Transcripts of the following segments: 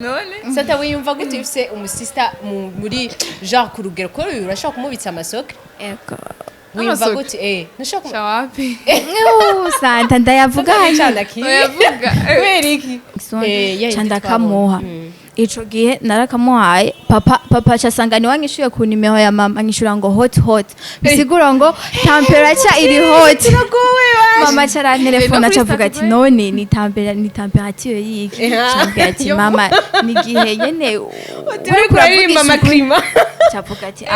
none sata wiyumva gute ufise umusista muri genre ku rugero ko urashaka kumubitsa amasoko Ego. wiyumva gute nashaka shawapi Santa ndayavuga cyane ki yavuga kubera iki Chanda kamuha. Ico gihe narakamuhaye papa casanga ni wanyishuye ku nimero ya mama nyishura ngo hot bisigura ngo temperature iri hot mama cara telefone acavuga ati none ni temperature yiki cyambye ati mama ni gihe nyene uri kuririmba amaklima cavuga ati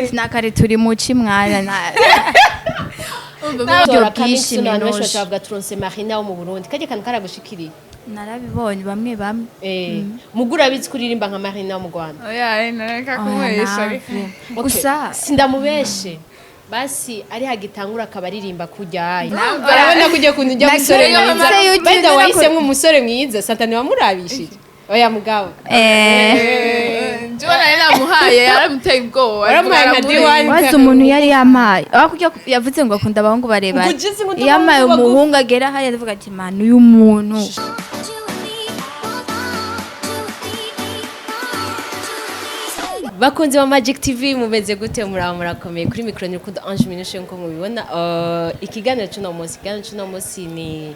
sinakare turi mu cimwana na Nabyo bwinshi n'abantu benshi batavuga turonse Marina wo mu Burundi kaje kan karagushikiriye narabibonye bamwe mugura bizi kuririmba nka Marina wo mu Rwanda oya nareka kumwesha gusa sindamubeshe basi ari hagitangura akabaririmba kujyayo barabona kujya kunjya musore mwiza benda wahisemo umusore mwiza satani wamurabishije oya mugabo njona namuhaye yaramuteye ubwoba wazi umuntu yari yamaye akujya yavuze ngo akunda abahungu barebana yamaye umuhungu agera hariya avuga ati man uyu muntu bakunzi ba Magic TV mumeze gute murakomeye kuri micro ni kuda Ange Minushe nko mubibona ikiganiro cy'uno munsi ni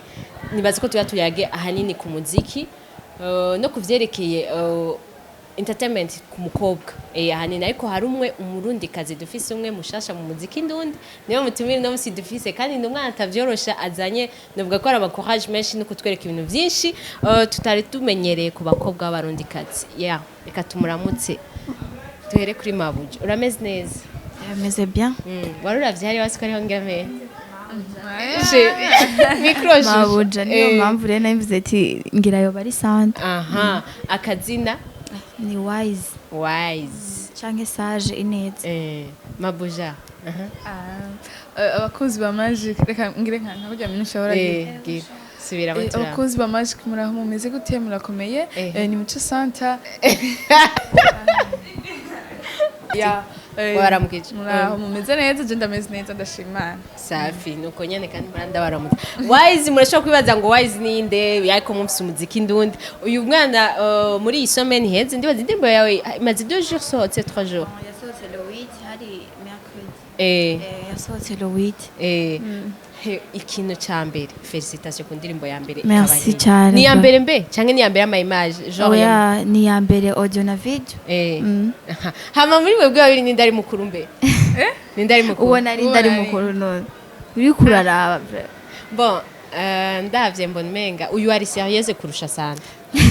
nibaze ko tuyage ahanini ku muziki no kuvyerekeye entertainment ku mukobwa ahanini ariko hari umwe umurundi kazi dufise umwe mushasha mu muziki ndundi niyo mutumire no musi dufise kandi ndumwana atavyorosha azanye novuga ko ari abacourage menshi no kutwereka ibintu byinshi tutari tumenyereye ku bakobwa b'abarundi kazi reka tumuramutse tuhere kuri Mabuja urameze neza ameze bien waruravye hari wasiko ariho ngame micro Mabuja niyo mpamvu rero navuze ati ngira yo bari Santa akazina ni wise canke sage ineza Mabuja abakozi ba Magic reka ngire nka kujya Minushe waragiye subira batura abakozi ba Magic muraho mumeze gute murakomeye ni muco Santa waramukije muraho mumeze neza je ndameze neza ndashimana safi nuko nyene kandi muranda baramutse wise murashobora kwibaza ngo wise ninde yako mufise umuziki ndundi uyu mwana muri isomeni heze ndibaza indirimbo yawe imaze 2 jours sohotse 3 jours yasohotse le 8 hari mercredi yasohotse le 8 ikintu ca mbere félicitations ku ndirimbo ya mbere merci cyane ni ya mbere mbe canke ni ya mbere ama image genre ni ya mbere audio na video hama muri webwe babiri ni ndari mukuru mbe ni ndari mukuru ubona ari ndari mukuru none uri kuraraba bon ndavye mbona menga uyu ari serieuse kurusha Santa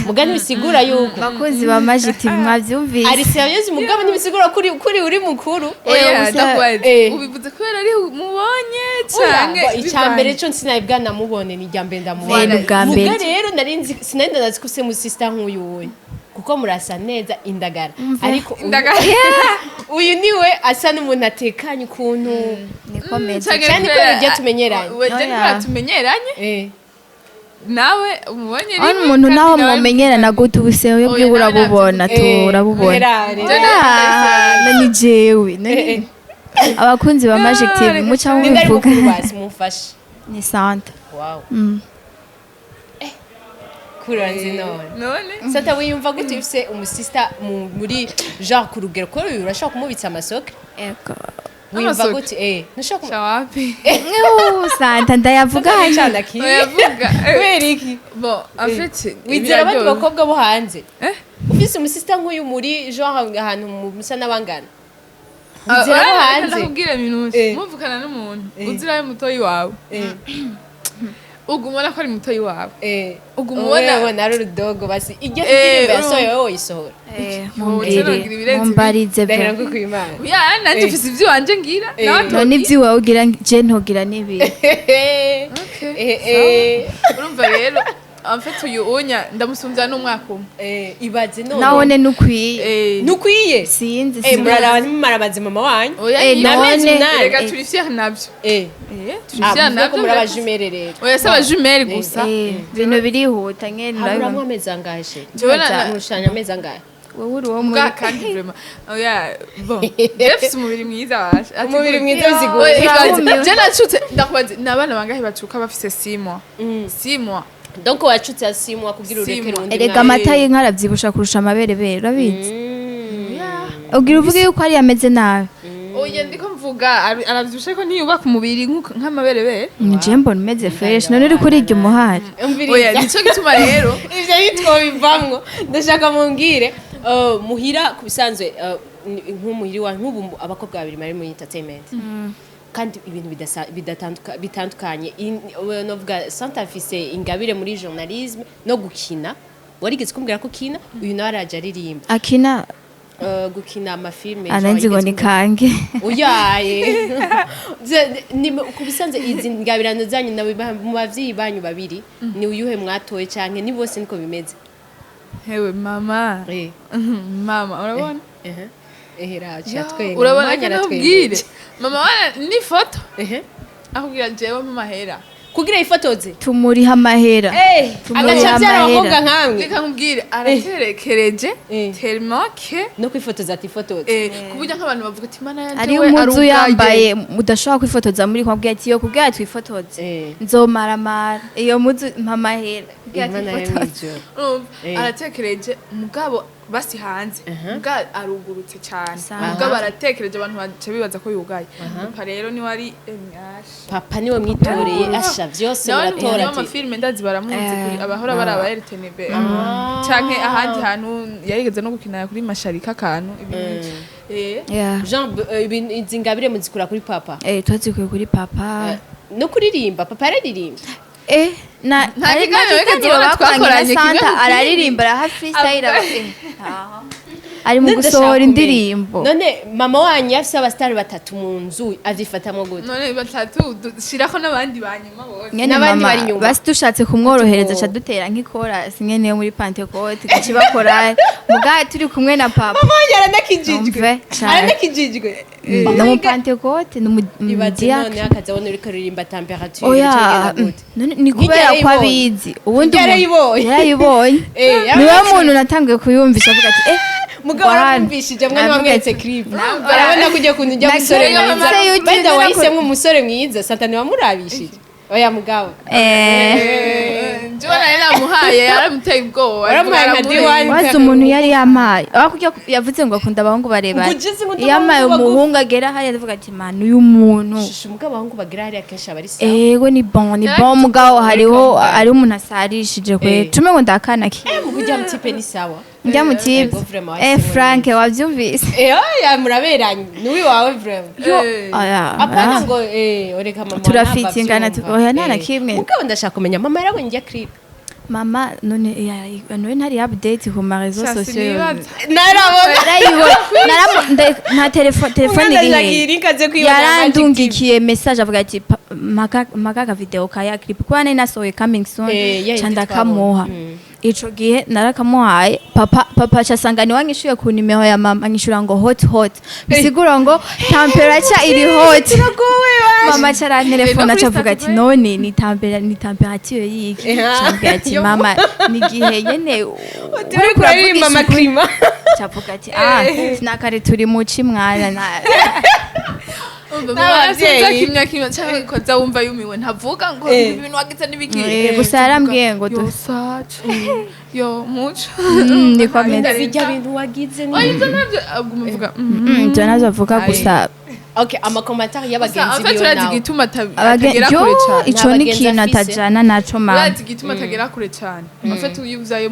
mugani bisigura yuko bakozi ba Magic TV mwavyumvise ari serieuse mugabo ntibisigura kuri uri mukuru ubivuze kubera ari mubonye canke icambere cyo sinabwa namubone ni jambe ndamubona mugari rero narinzi sinenda nazikuse mu sister nk'uyu kuko murasa neza indagara ariko uyu niwe asa n'umuntu atekanye ukuntu nikomeze cyane ko bijya tumenyeranye tumenyeranye nawe umubonye ari umuntu naho mumenyerana gute ubusewe bwe urabubona turabubona ni jewe abakunzi ba Magic TV muca mubivuga mufashe ni Santa wow kuranzi none sata wiyumva gute ufise umusista muri genre ku rugero ko urashaka kumubitsa amasoko wiyumva gute nashaka shawapi Santa ndayavuga cyane ki yavuga kubera iki bon en fait wizera abandi bakobwa bo hanze ufise umusista nk'uyu muri genre ahantu musa n'abangana wizera bo hanze ndakubwira Minushe muvukana n'umuntu uziraye mutoyi wawe ugumona ko ari mutoyi wawe ugumona ari urudogo basi ijya ndirimbo yasohoye wowe isohora mumbarize ndahera ngo kwimana nanje mfise ivyo wanje ngira none ivyo wawe ugira je ntogira nibi urumva rero en fait uyu unya ndamusumvya n'umwaka umwe ibaze none nahone nukwiye sinzi muraraba nimumarabaze mama wanyu none reka turi fier navyo turi fier navyo murabajumere rero oya saba jumere gusa ibintu birihuta nyene urabona amezi angahe she murushanya amezi angahe wowe uri wo muri kandi vraiment oya bon defise umubiri mwiza washa umubiri mwiza uzigura je nacutse ndakubaze nabana bangahe bacuka bafise 6 mois donc wacutse asimwa kugira urekere undi erega amata y'inka aravyibusha kurusha amaberebere urabizi ugira uvuge yuko ari yameze nabi oya ndiko mvuga aravyibusha ko ntiyubaka umubiri nk'amaberebere nje mbona umeze fresh none uri kuri iryo muhari oya nico gituma rero ivyo bitwobivamwo ndashaka mumbwire muhira kubisanzwe nk'umuhiri wa nk'ubu abakobwa babiri bari muri entertainment kandi ibintu bitandukanye novuga Santa afise ingabire muri journalisme no gukina warigeze kumbwira ko kina uyu nawe araje aririmba akina gukina amafilme aranzi ngo ni canke uyaye kubisanze izi ngabirano zanyu nawe mu bavyeyi banyu babiri ni uyuhe mwatoye canke ni bose niko bimeze hewe mama mama urabona racha twenga urabona kanabwire mama wana ni foto akubwira jewe mu mahera kugira ifotoze tumuriha amahera agacavyara abakobwa nkamwe reka nkubwire araterekereje termoke no kwifotoza ati fotoze kuburyo nk'abantu bavuga ati mana yanje ari umuzu yambaye udashobora kwifotoza muri kwabwiye ati yo kubwira twifotoze nzomaramara iyo muzu mpamahera aratekereje mugabo basi hanze mugabo arugurutse cyane mugabo aratekereje abantu bace bibaza ko yugaye papa rero ni wari papa niwe mwitoreye asha vyose baratora ati amafilme ndazi baramuzi kuri abahora bari aba RTNB canke ahandi hantu yarigeze no gukina kuri masharika kantu ibintu Jean izingabire muzikura kuri papa twazikuye kuri papa no kuririmba papa araririmba nta kiganiro twakoranye Santa araririmba araha freestyle ari mu gusohora indirimbo none mama wanyu yafise abastari batatu mu nzu avyifatamwo gute none batatu shirako n'abandi banyuma bose n'abandi bari nyuma basi dushatse kumworohereza ca dutera nk'ikora nyene muri Pentecote kacibakora mugaye turi kumwe na papa mama aranakijijwe no mu Pentecote no mu diak none akazabona uri kuririmba temperature oya ni kubera ko abizi ubundi yarayibonye niwe muntu natangiye kuyumvisha avuga ati mugabo arumvishije mwe wamwetse clip arabona kujya kuntu njya musore mwiza benda wahisemwe umusore mwiza Santa wamurabishije oya mugabo njona namuhaye yaramuteye ubwoba wazi umuntu yari yamaye akujya yavuze ngo akunda abahungu barebana yamaye umuhungu agera hariya avuga ati man uyu muntu umugabo abahungu bagera hariya kenshi abari sawa ego ni bon mugabo hariho ari umuntu asarishije kwe tume ngo ndakana ki kujya mutipe ni sawa njya mutipe Frank wavyumvise oya muraberanye niwi wawe vraiment apana ngo oreka mama turafitingana oya nana kimwe mugabo ndashaka kumenya mama yarabonye njya clip mama none ntari update ku ma réseaux sociaux nta telefone yarandungikiye message avuga ati makaga video kaya clip kwa nene nasohoye coming soon canda kamuha ico gihe narakamuhaye papa cyasanga ni wanyishuye ku nimero ya mama nyishura ngo hot bisigura ngo temperature iri hot mama cara telefone acavuga ati none ni temperature yiki cyambwira ati mama ni gihe nyene uri kuririmba amaklima cavuga ati sinakare turi mu cimwana kimya cyangwa koza wumva yumiwe ntavuga ngo ibintu wagize nibiki gusa yarambwiye ngo yo muco ndiko meze bijya bintu wagize ni oya navyo avuga byo nazavuga gusa okay amakomentari y'abagenzi biyo nawe gituma atagera kure cyane ico ni kintu atajana naco mama urazi gituma atagera kure cyane afite uyuzaye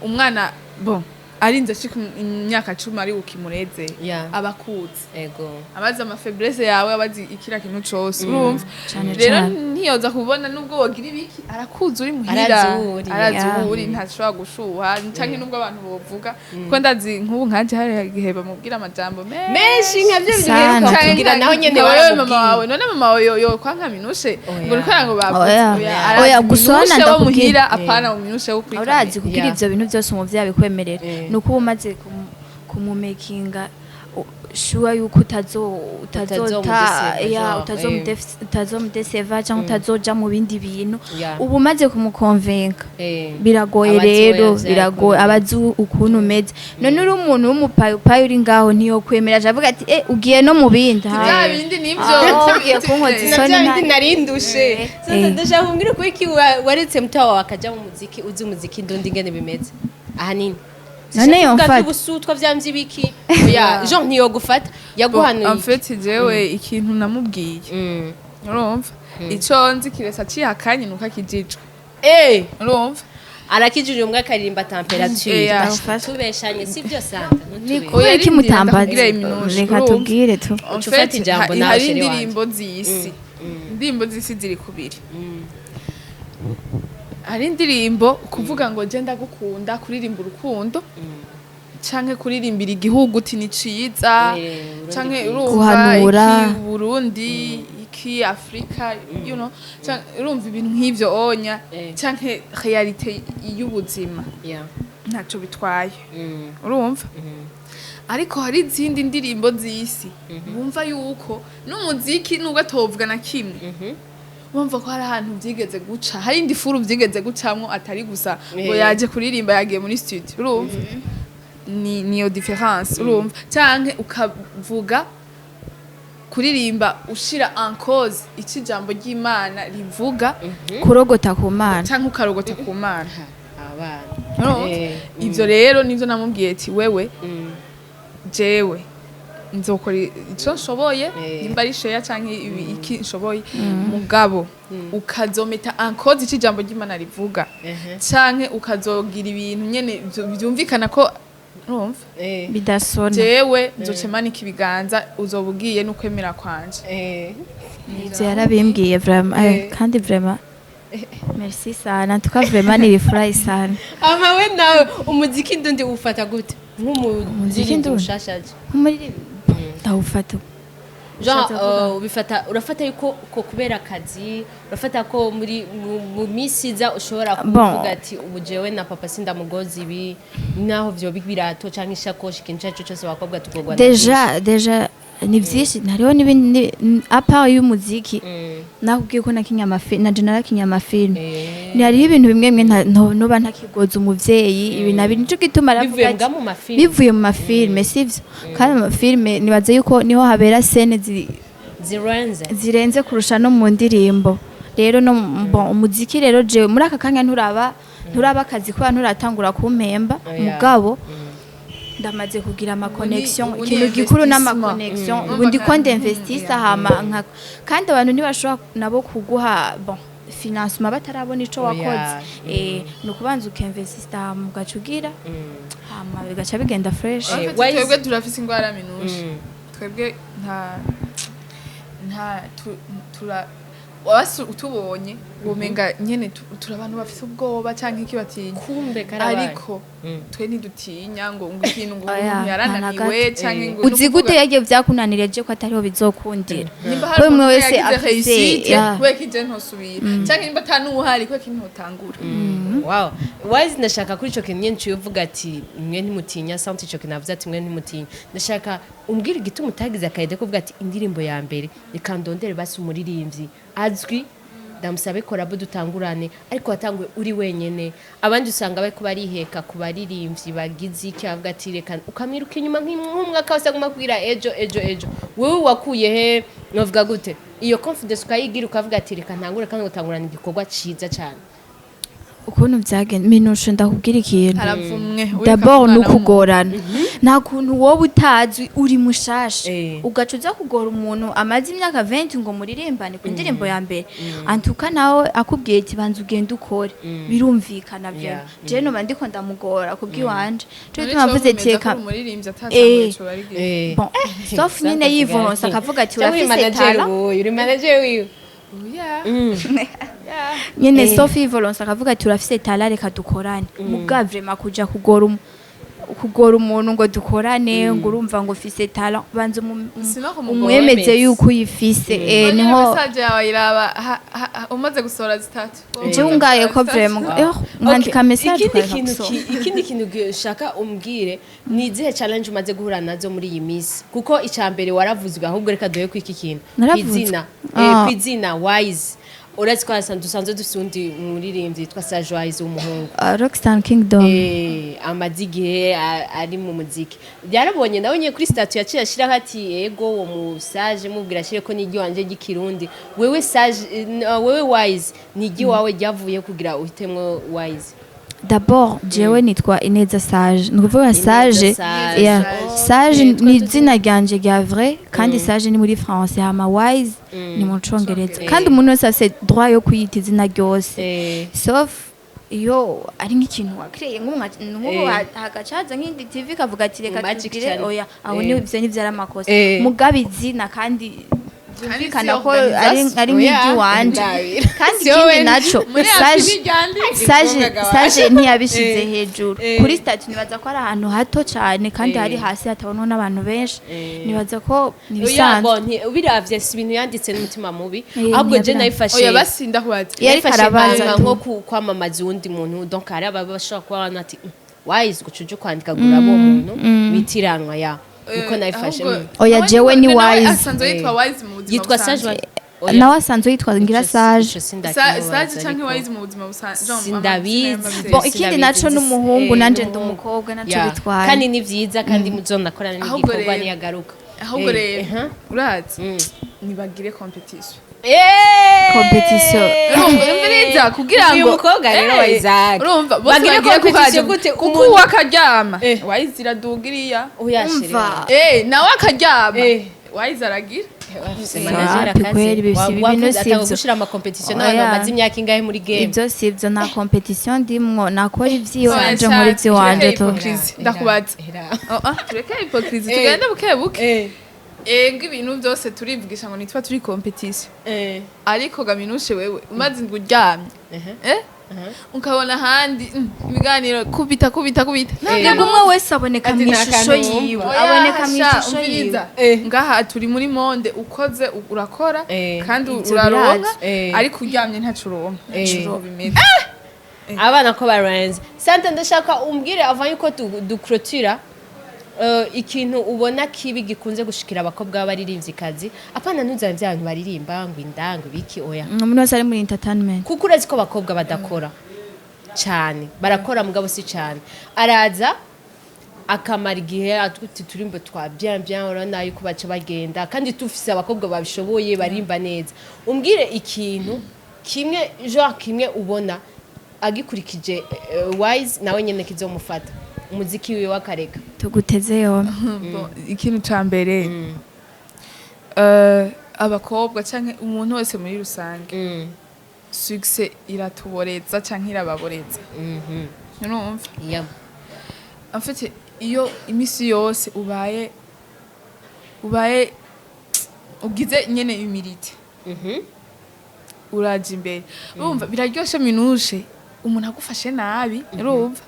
umwana bon arinze ashika imyaka 10 ari ukimureze abakuzi ego abaza amafaiblesse yawe abazi ikira kintu cyose urumva rero ntiyoza kubona nubwo wogira ibiki arakuzi uri muhira arazuri ntashobora gushuha canke nubwo abantu bovuga ko ndazi nkubu nkanje hari igiheba mubwira amajambo menshi nkavyo bigiye kugira naho nyene wawe mama wawe none mama wawe yo kwanka minushe ngo rikora ngo oya gusona ndamuhira apana mu minushe wo kwika urazi kugira ivyo bintu byose umuvyaye bikwemerera nuko umaze kumumakinga shuwa yuko utazomudeseva cyangwa utazoja mu bindi bintu ubu umaze kumukonvenka biragoye rero biragoye abazi ukuntu umeze none uri umuntu w'umupayi uri ngaho ntiyokwemera avuga ati ugiye no mu bindi bya bindi nibyo ugiye kunkoza isoni nabyo narindushe ndashaka kumbwira ko iki waretse mutoya wawe akajya mu muziki uzi umuziki ndundi ngene bimeze ahanini none yomfata ubusutwa vyamvye biki oya Jean niyo gufata yaguhanuye en fait jewe ikintu namubwiye urumva ico nzi kiresa cihakanye nuko akijijwe urumva arakijije umwe akaririmba temperature tubeshanye sivyo santa oya iki mutambaza reka tubwire tu ufata ijambo nawe hari indirimbo z'isi indirimbo z'isi ziri kubiri hari indirimbo kuvuga ngo je ndagukunda kuririmba urukundo canke kuririmbira igihugu uti ni ciza canke guhanura iki Burundi iki Afrika you know urumva ibintu nk'ivyo onya canke realite y'ubuzima ntaco bitwaye urumva ariko hari izindi ndirimbo z'isi bumva yuko n'umuziki nubwo atovuga na kimwe wumva ko hari ahantu byigeze guca hari indi furu byigeze gucamwo atari gusa ngo yaje kuririmba yagiye muri studio urumva niyo difference urumva canke ukavuga kuririmba ushira en cause iki jambo ry'Imana rivuga kurogota ku Mana canke ukarogota ku Mana abana ivyo rero nivyo namubwiye ati wewe jewe nzokora ico nshoboye nimba ari sheya canke iki nshoboye mugabo ukazometa en cause iki jambo ry'Imana rivuga canke ukazogira ibintu nyene byumvikana ko urumva bidasona jewe nzocemanika ibiganza uzobugiye n'ukwemera kwanje ivyo yarabimbwiye vraiment kandi vraiment merci sana tuka vraiment nilifurahi sana ama we nawe umuziki ndundi ufata gute nk'umuziki ndushashaje umuririmbyi ndawufata ubifata urafata yuko ko kubera akazi urafata ko muri mu misiza ushobora kuvuga ati ubu jewe na papa sinda mugozi ibi naho vyo birato canke ishakoshi kintu cyacu cyose bakobwa tugogwa deja ni vyinshi hariho n'ibindi apart y'umuziki nakubwiye ko nakinya amafilm na general kinya amafilm ni hariho ibintu bimwe bimwe noba ntakigoza umuvyeyi ibi nabi nico gituma aravuga bivuye mu mafilm sivyo kandi amafilm nibaze yuko niho habera scene zirenze kurusha no mu ndirimbo rero no umuziki rero je muri aka kanya nturaba akazi kuba nturatangura kumpemba mugabo ndamaze kugira ama connection ikintu gikuru n'ama connection ubundi ko ndinvestisa hama kandi abantu ntibashobora nabo kuguha financement batarabona ico wakoze no kubanza ukinvestisa mu gacugira hama bigaca bigenda fresh twebwe turafise ingwara minushe twebwe nta wasi utubonye umenga nyene turabantu bafite ubwoba canke ikibatinya kumbe karabaye ariko twe ntidutinya ngo ikintu ngo yarananiwe canke ngo uzi gute yagiye vyakunanireje ko atariho bizokundira we mwe wese afise we kije ntosubira canke nimba tanuhari ko kintu utangura wow wise ndashaka kuri ico kintu nyinshi uvuga ati mwe ntimutinya sound ico kintu avuze ati mwe ntimutinya ndashaka umbwira igituma utagize akaide kuvuga ati indirimbo ya mbere ikandondere basi umuririmbyi azwi ndamusabe korabo dutangurane ariko watanguye uri wenyene abandi usanga bari kubariheka kubaririmbyi bagize iki avuga ati reka ukamwiruka inyuma nk'umwaka wose aguma kubwira ejo wewe wakuye he novuga gute iyo confidence ukayigira ukavuga ati reka ntangure kandi gutangurana igikorwa ciza cyane ukuntu byagenda minushe ndakubwira ikintu haravumwe d'abord nukugorana nta kuntu wowe utazi uri mushasha ugacuza kugora umuntu amazi imyaka 20 ngo muririmbane ku ndirimbo ya mbere antuka nawe akubwiye ati banza ugenda ukore birumvikana byo je no bandiko ndamugora kubwiwanje cyo tumavuze teka umuririmbyi atatanguye cyo bari bon sauf nyine yivolonse akavuga ati urafise tala uri manager wiwe nyene Sophie Volonce akavuga ati urafise tala reka dukorane muga vraiment kuja kugora kugora umuntu ngo dukorane ngo urumva ngo ufise talent banza Sino kumugora. umwemeze yuko uyifise niho message yawe iraba umaze gusohora zitatu je ungaye ko vraiment mwandika message ikindi kintu ushaka umbwire ni izihe challenge umaze guhura nazo muri iyi minsi kuko icambere waravuzwe ahubwo reka duhe kwiki kintu kwizina wise uretse ko dusanzwe dufite undi muririmbyi yitwa Sage Wise w'umuhungu Rockstar Kingdom amaze igihe ari mu muziki byarabonye ndabonye kuri statut yaciye ashira hati yego uwo musage mubwira ashire ko nigi wanje gikirundi wewe Sage wewe Wise nigi wawe ryavuye kugira uhitemwe Wise d'abord jewe nitwa Ineza Sage nukuvuga Sage Sage ni izina ryanje rya vrai kandi Sage ni muri français hama Wise ni mu congereza kandi umuntu wese afite droit yo kwiyita izina ryose sauf iyo ari nk'ikintu wakreye nk'ubu hagacaza nk'indi TV kavuga ati reka tugire oya aho ni ivyo nivyara amakosa mugabe izina kandi kana ko ari nk'igi wanje kandi ikindi naco Sage ntiyabishize hejuru kuri statut nibaza ko ari ahantu hato cyane kandi hari hasi hatabonwa n'abantu benshi nibaza ko nibisanzwe biravye si ibintu yanditse n'umutima mubi ahubwo je nayifashe oya basinda kwazi yari karabaza nko kwamamaza undi muntu donc hari abashaka kuba ati Wise gucuje kwandika gurabo umuntu bitiranwa ya uko nayifashe oya jewe ni Wise asanzwe yitwa Wise mu buzima yitwa Sage nawe asanzwe yitwa ngira Sage Sage canke Wise mu buzima busanzwe sindabizi bon ikindi naco n'umuhungu nanje ndumukobwa naco bitwaye kandi ni vyiza kandi muzondakorana n'igikorwa niyagaruka ahubwo rero urazi nibagire competition competition umviriza kugira ngo umukobwa rero Wayizaki urumva bagire competition gute kuko wakaryama Wise iradugiriya uyashira nawe akaryama Wise aragira gushira ama competition n'abantu bamaze imyaka ingahe muri game ibyo si ibyo nta competition ndimwo nakora ivy'iwanje muri ivy'iwanje to ndakubaza tureke hypocrisie tugende buke buke ngo ibintu byose turivugisha ngo nitwa turi competition ariko gaminushe wewe umaze nguryamye ukabona handi ibiganiro kubita ntabwo umwe wese aboneka mu ishusho yiwe aboneka mu ishusho yiwe ngaha turi muri monde ukoze urakora kandi uraronka ariko uryamye ntacu uronka bimeze abana ko barenze sante ndashaka umbwire avant yuko duclôtura ikintu ubona kibi gikunze gushikira abakobwa b'abaririmvyikazi apana ntuzanye by'abantu baririmba ngo indango biki oya umuntu wese ari muri entertainment kuko urazi ko abakobwa badakora cyane barakora mugabo si cyane araza akamara igihe atwite turimbo twa bien urana yuko baca bagenda kandi tufise abakobwa babishoboye barimba neza umbwire ikintu kimwe genre kimwe ubona agikurikije Wise nawe nyene kizomufata umuziki wiwe wakareka tuguteze yo ikintu ca mbere abakobwa canke umuntu wese muri rusange success iratuboreza canke irababoreza urumva en fait iyo imisi yose ubaye ugize nyene humilité uraje imbere urumva biraryoshe minushe umuntu agufashe nabi urumva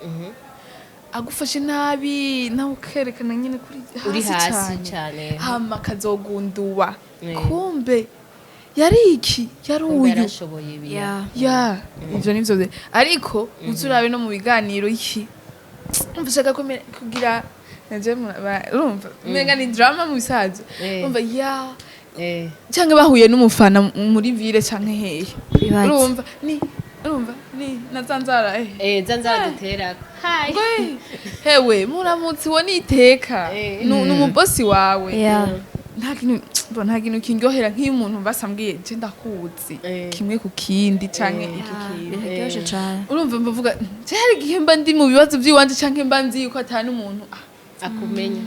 agufashe nabi nawe ukerekana nyine kuri hasi cyane hama kazogunduwa kumbe yari iki yari uyu ivyo nivyo ariko uzurabe no mu biganiro iki umvishaka kugira urumva menga ni drama mu bisazo urumva canke bahuye n'umufana muri ville canke hehe urumva ni nazanzara zanzara dutera hi hewe muramutsi wo niteka n'umubosi wawe nta kintu kindyohera nk'iyo umuntu basambwiye je ndakuzi kimwe ku kindi canke iki kintu urumva mbavuga je hari igihe mba ndi mu bibazo by'iwanje canke mba nzi yuko atari umuntu akumenya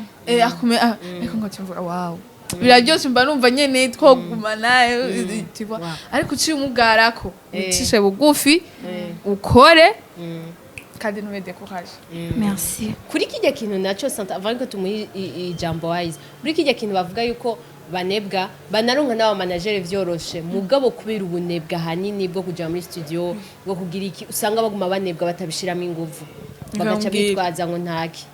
ariko ngo cyumva wow biraryoshe mba numva nyene twogumana ariko uciye umugarako ucishe bugufi ukore kandi ntubede ko haje merci kuri kijya kintu naco santa avant ko tumuhi ijambo Wise kuri kijya kintu bavuga yuko banebwa banaronka n'aba manager vyoroshe mugabo kubera ubunebwa hanini bwo kuja muri studio bwo kugira iki usanga baguma banebwa batabishiramo inguvu bagaca bitwaza ngo ntaki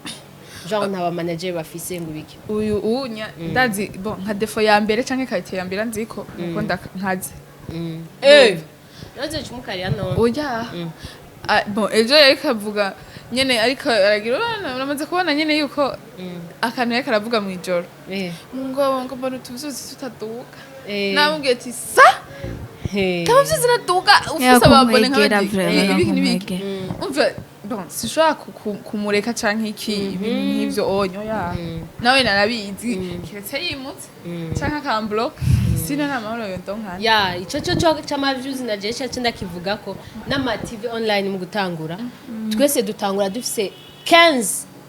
genre ntaba manager bafise ngo biki uyu unya ndazi bon nka defo ya mbere canke qualité ya mbere nziko nuko nkazi nazo cyumukari hano oya bon ejo yarikavuga nyene ariko aragira uramaze kubona nyene yuko akantu yariko aravuga mu ijoro ngo mbona utuvyuzi tutaduka namubwiye ati sa tabavyuzi naduka ufise ababone nk'abiki n'ibiki umva bon sishobora kumureka canke iki ibintu nk'ivyo onyo ya nawe narabizi kiretse yimutse canke akamblock sino namahoro yondonkana ya ico c'amavyuzi na je cyacu ndakivuga ko n'ama TV online mu gutangura twese dutangura dufise 15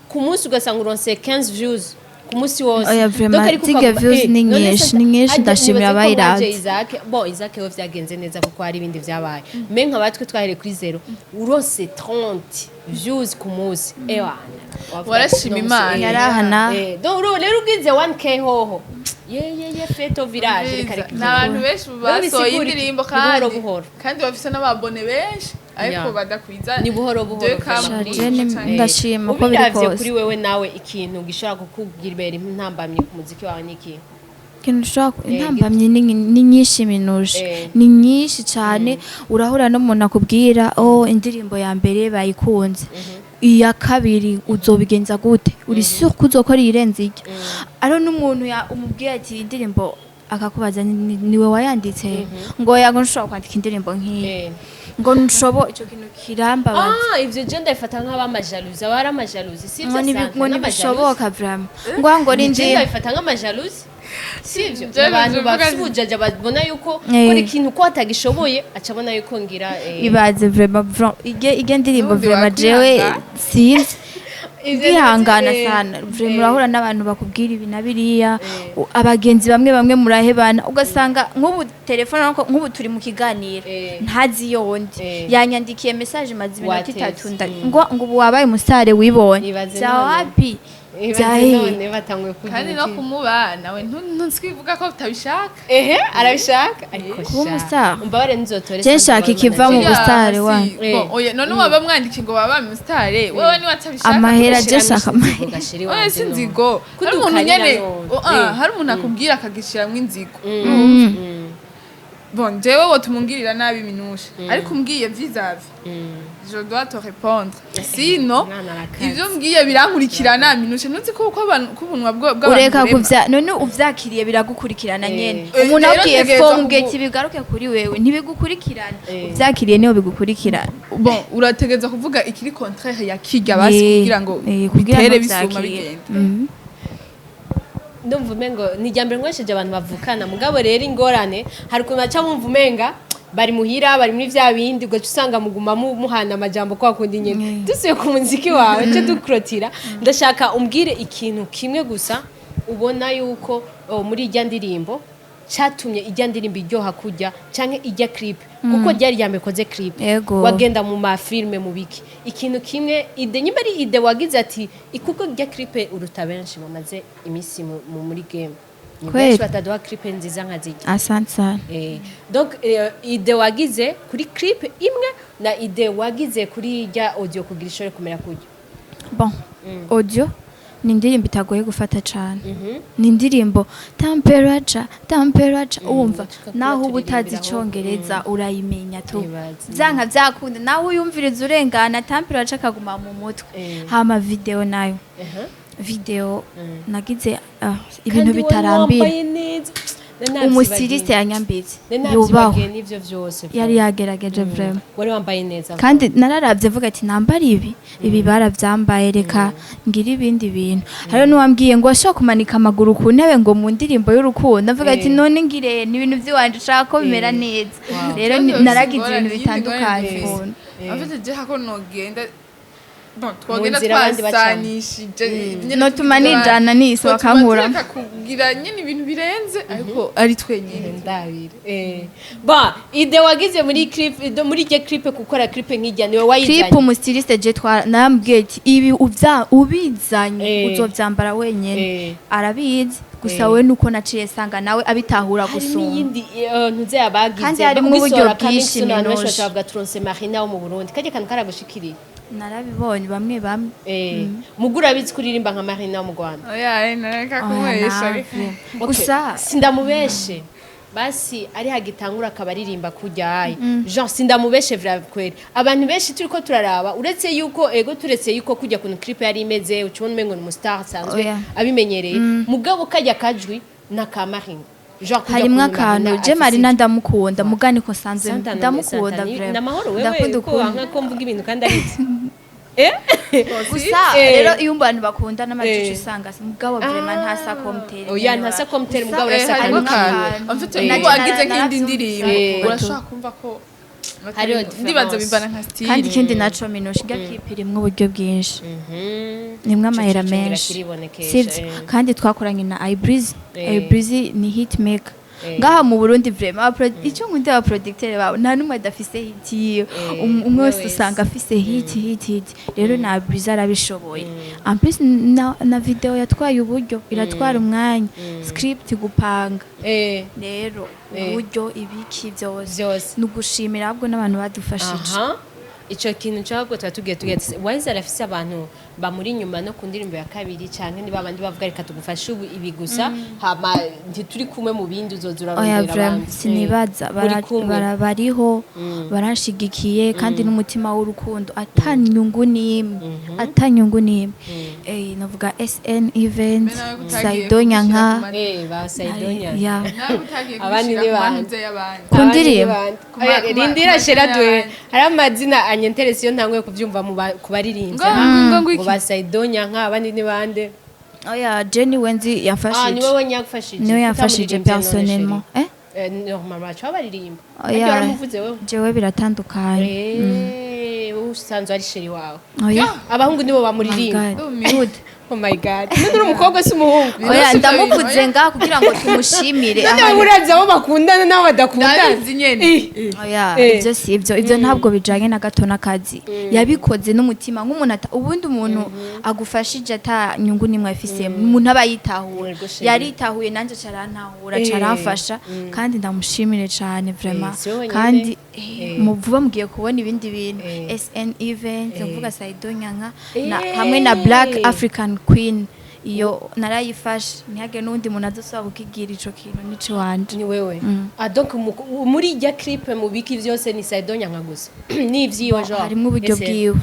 ku munsi ugasanga uronse 15 views ku munsi wose donc ariko tige views ni nyinshi ndashimira abayirazi Isaac we vyagenze neza kuko hari ibindi vyabaye me nka batwe twahere kuri 0 urose 30 views ku munsi warashima Imana yarahana donc rero ugize 1k hoho ye feto village reka n'abantu benshi basohoye indirimbo kandi bafise n'ababone benshi ariko badakwiza ni buhoro ndashima ko biri kose kuri wewe nawe ikintu gishobora kukugiribera intambamye ku muziki wawe niki ikintu ushobora intambamye ni nyinshi minuje ni nyinshi cyane urahura n'umuntu akubwira indirimbo ya mbere bayikunze iya kabiri uzobigenza gute uri sure ko uzokora irenze iki ari n'umuntu umubwira ati indirimbo akakubaza niwe wayanditse ngo yago nshobora kwandika indirimbo nk'iyi ngo nshobo icyo kintu kirambabaza ivyo je ndabifata nk'abamajaluzi abari amajaluzi sivyo ngo ntibishoboka vraiment ngo ari je ndabifata nk'amajaluzi sivyo abantu basubujaje babona yuko kuri ikintu ko atagishoboye acabona yuko ngira ibaze vraiment ige ndirimbo vraiment jewe sinzi ndihangana sana vraiment urahura n'abantu bakubwira ibi nabiriya abagenzi bamwe murahebana ugasanga nk'ubu telefone nk'ubu turi mu kiganiro ntazi yondi yanyandikiye message mazi 3 ngo ubu wabaye umusare wibonye wapi none batangwe kugira kandi no kumubana we ntunsikivuga ko utabishaka arabishaka ariko sha umbabare nzotore je nshaka ikiva mu bustare wa oya none waba mwandiki ngo baba mu bustare wewe ni watabishaka amahera je shaka amahera oya sinzigo hari umuntu nyene hari umuntu akubwira akagishiramwe inzigo bon jewe wotumungirira nabi minusha ariko umbwiye vis-à-vis je dois te répondre sinon ivyo mbwiye birankurikirana minusha ntuzi ko ubunwa bw'abantu ureka kuvya none uvyakiriye biragukurikirana nyene umuntu abwiye fo mbwiye bigaruke kuri wewe ntibigukurikirana uvyakiriye niyo bigukurikirana bon urategeza kuvuga ikiri contraire ya kiga basi kugira ngo bitere bisuma bigenda ndumva umengo ni jambere ngwesheje abantu bavukana mugabo rero ingorane hari kuntu aca wumva umenga bari muhira bari muri vya bindi ugaca usanga muguma muhana amajambo kwa kundi nyene dusuye ku muziki wawe cyo dukrotira ndashaka umbwire ikintu kimwe gusa ubona yuko muri ijya ndirimbo cyatumye ijya ndirimbo iryoha kujya canke ijya clip kuko ryari yamekoze clip wagenda mu mafilme mu biki ikintu kimwe ide nyimba ari ide wagize ati ikuko ijya clip uruta benshi bamaze imisi muri game benshi bataduha clip nziza nka ziki asante sana donc ide wagize kuri clip imwe na ide wagize kuri ijya audio kugira ishore kumera kujya bon audio ni indirimbo itagoye gufata cyane ni indirimbo temperature wumva naho uba utazi icyongereza urayimenya tu byanka byakunda naho uyumviriza urengana temperature akaguma mu mutwe hama video nayo video nagize ibintu bitarambira umusiriste yanyambitse yubaho yari yagerageje vraiment wari wambaye neza kandi nararavye vuga ati nambara ibi baravyambaye reka ngira ibindi bintu hariyo nuwambwiye ngo ashaka kumanika amaguru ku ntebe ngo mu ndirimbo y'urukundo avuga ati none ngire ni ibintu by'iwanje ushaka ko bimera neza rero naragize ibintu bitandukanye afite je hako nogenda bon twogenda twasanishije notuma nijana niso bakankura kugira nyine ibintu birenze ariko ari twenyine ndabire ba ide wagize muri clip muri je clip gukora clip nk'ijya niwe wayizanye clip umustiliste je nambwiye ibi ubizanye uzovyambara wenyene arabizi gusa we nuko naciye sanga nawe abitahura gusumba n'iyindi ntuze yabagize kandi hari mu buryo bwinshi n'abantu bashobora kuvuga Tronse Marina wo mu Burundi kaje kantu karagushikiriye narabibonye bamwe mugura bitse kuririmba nka Marina mu Rwanda oya nareka kumwesha gusa sindamubeshe basi ari hagitangura akabaririmba kujyaye Jean sindamubeshe kweli abantu benshi turiko turaraba uretse yuko ego turetse yuko kujya kuntu clip yari imeze ucubona umengo ni umustar sanzwe abimenyereye mugabo kajya kajwi na Marina harimwo akantu je Marina ndamukunda mugani ko sanzwe ndamukunda vraiment namahoro wewe ko wanka ko mvuga ibintu kandi arite gusa rero iyo abantu bakunda n'amajijo usanga mugabo vraiment ntasa komtere oya ntasa komtere mugabo urasa niba wagize nk'indi ndirimbo urashaka kumva ko ndibaza bibana nka style kandi ikindi naco minusha irimwo uburyo bwinshi nimwe amahera menshi sivyo kandi twakoranye na iBreeze ni hitmaker ngaha mu Burundi vraiment icyo nkunda aba producteur babo nta numwe adafise hit yiyo umwe wese usanga afise hit rero na iBreeze arabishoboye en plus na video yatwaye uburyo iratwara umwanya script gupanga rero uburyo ibiki byose nugushimira ahubwo n'abantu badufashije ico kintu cyabwo twatugiye wize arafise abantu bamuri nyuma no kundirimbo ya kabiri canke ni babandi bavuga reka tugufashe ibi gusa hama ntituri kumwe mu bindi uzozura rondera abandi sinibaza barabariho barashigikiye kandi n'umutima w'urukundo atanyungu nimwe navuga SN event Saidonya nka ba Saidonya abandi ni bande kundirimbo rindira sheradwe hari amazina anyenterese yo ntangwe kuvyumva mu kubaririmba ngo ba Saidonya nka abandi ni bande oya Jenny Wenzi yafashije ni wowe nyagufashije niwe yafashije personnellement normal cyabaririmba oya jewe biratandukanye usanzwe ari sheri wawe oya abahungu nibo bamuririmba oh my god nuri umukobwa si umuhungu oya ndamuvuze ngaha kugira ngo tumushimire aha uraza abo bakundana n'abo badakundana oya ibyo si ibyo ntabwo bijanye na gato n'akazi yabikoze n'umutima nk'umuntu ubundi umuntu agufashije ata nyungu nimwe afise umuntu aba yitahura yaritahuye nanje carantahura caramfasha kandi ndamushimire cyane vraiment kandi muvuba mugiye kubona ibindi bintu SN event mvuga Saidonya nka hamwe na Black African Queen iyo narayifashe ntihage n'undi muntu azosaba kukigira ico kintu nico wanje ni wewe donc muri ya clip mu biki vyose ni Saidonya nka gusa n'ivyiwe jo harimo uburyo bwiwe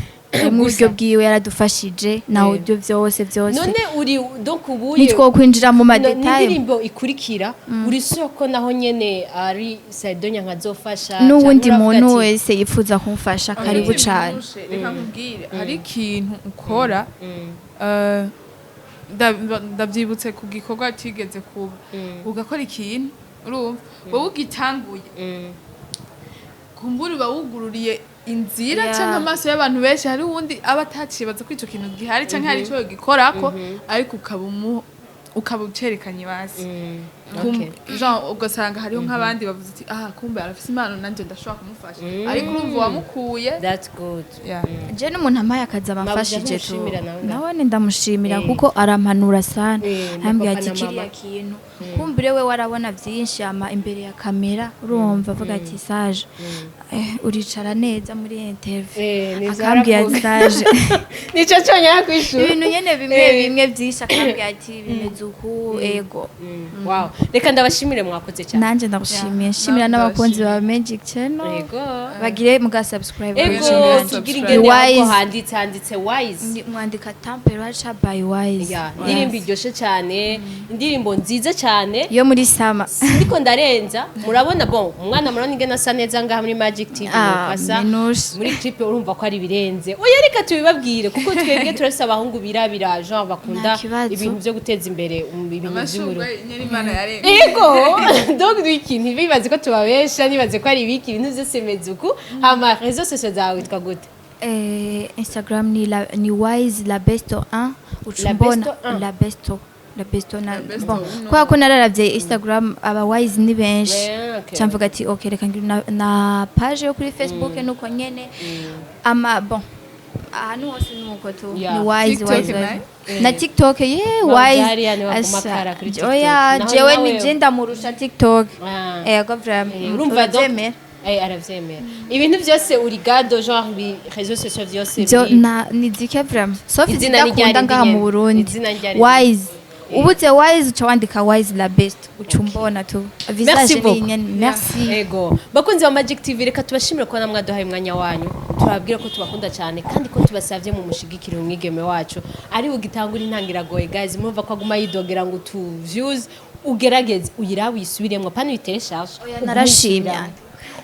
uburyo bwiwe yaradufashije na audio vyose none uri donc ubuye nitwo kwinjira mu madetail n'indirimbo ikurikira uri soko naho nyene ari Saidonya nkazofasha n'ubundi muntu wese yifuza kumfasha karibu cyane reka nkubwire hari ikintu ukora ndabyibutse ku gikorwa kigeze kuba ugakora ikintu urumva wowe ugitanguye kumbura uba wugururiye inzira cyangwa amaso y'abantu benshi hari uwundi aba atacibaza ko icyo kintu gihari cyangwa hari icyo gikorako ariko ukaba ucerekanye basi ugasanga hariho nk'abandi bavuze ati kumbe arafise impano nanjye ndashobora kumufasha ariko urumva wamukuye je n'umuntu amaye akazi amafashije tu nawe ndamushimira kuko arampanura sana ambwira ati kiriya kintu kumbure we warabona byinshi ama imbere ya kamera urumva avuga ati Sage uricara neza muri interview akambwira ati Sage nico cyonyine kwishura ibintu nyene bimwe byinshi akambwira ati bimeze uku ego wow reka ndabashimire mwakoze cyane nanje ndagushimiye shimira n'abakunzi ba Magic Channel yego bagire muga subscribe ego tugirigende ako handitse wise mwandika temperature by wise indirimbo iryoshe cyane indirimbo nziza cyane yo muri sama ndiko ndarenza murabona bon umwana murabona ingena asa neza ngaha muri Magic TV mukasa muri clip urumva ko ari birenze oya reka tubibabwire kuko twebwe turasa abahungu birabira genre bakunda ibintu byo guteza imbere ibintu by'umuro ego donc ikintu bibaze ko tubabesha nibaze ko ari ibiki ibintu byose mezuku hama réseaux sociaux zawe witwa gute Instagram ni wise la besto 1 ucumbona la besto na bon kwa ko nararavye Instagram aba wise ni benshi cyamvuga ati okay reka ngira na page yo kuri Facebook nuko nyene ama bon ahantu hose nuko tu ni wise na TikTok wise oya jewe ni jenda murusha TikTok ego vraiment urumva aravyemera ibintu byose uri gado genre bi réseaux sociaux byose byo ni dike vraiment sauf Izina ni izidakunda ryari ngaha nyene. mu Burundi Izina ryari wise ubuze wise uca wandika wise la best ucumbona tu visage ni beaucoup. nyene merci ego bakunzi ba Magic TV reka tubashimire ko namwaduhaye umwanya wanyu turababwira ko tubakunda cyane kandi ko tubasavye mu mushigikiro umwigeme wacu ari ugitangura intangiragoye guys murumva ko aguma yidogera ngo tu views ugerageze uyira wisubiremwe pani utere charge narashimye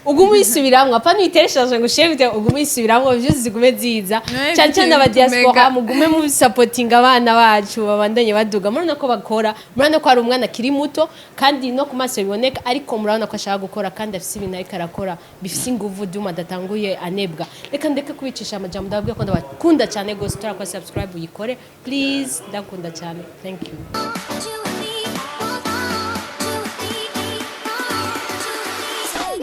ugumu isubiramwe apana uitereshaje ngo shefite ugumu isubiramwe byose zigume ziza cyane cyane aba diaspora mugume mu supporting abana bacu babandanye baduga murana ko bakora murana ko ari umwana kiri muto kandi no ku maso biboneka ariko murana ko ashaka gukora kandi afise ibintu ariko arakora bifise inguvu duma datanguye anebwa reka ndeke kubicisha amajambo ndababwira ko ndabakunda cyane gose turakora subscribe uyikore please ndakunda cyane thank you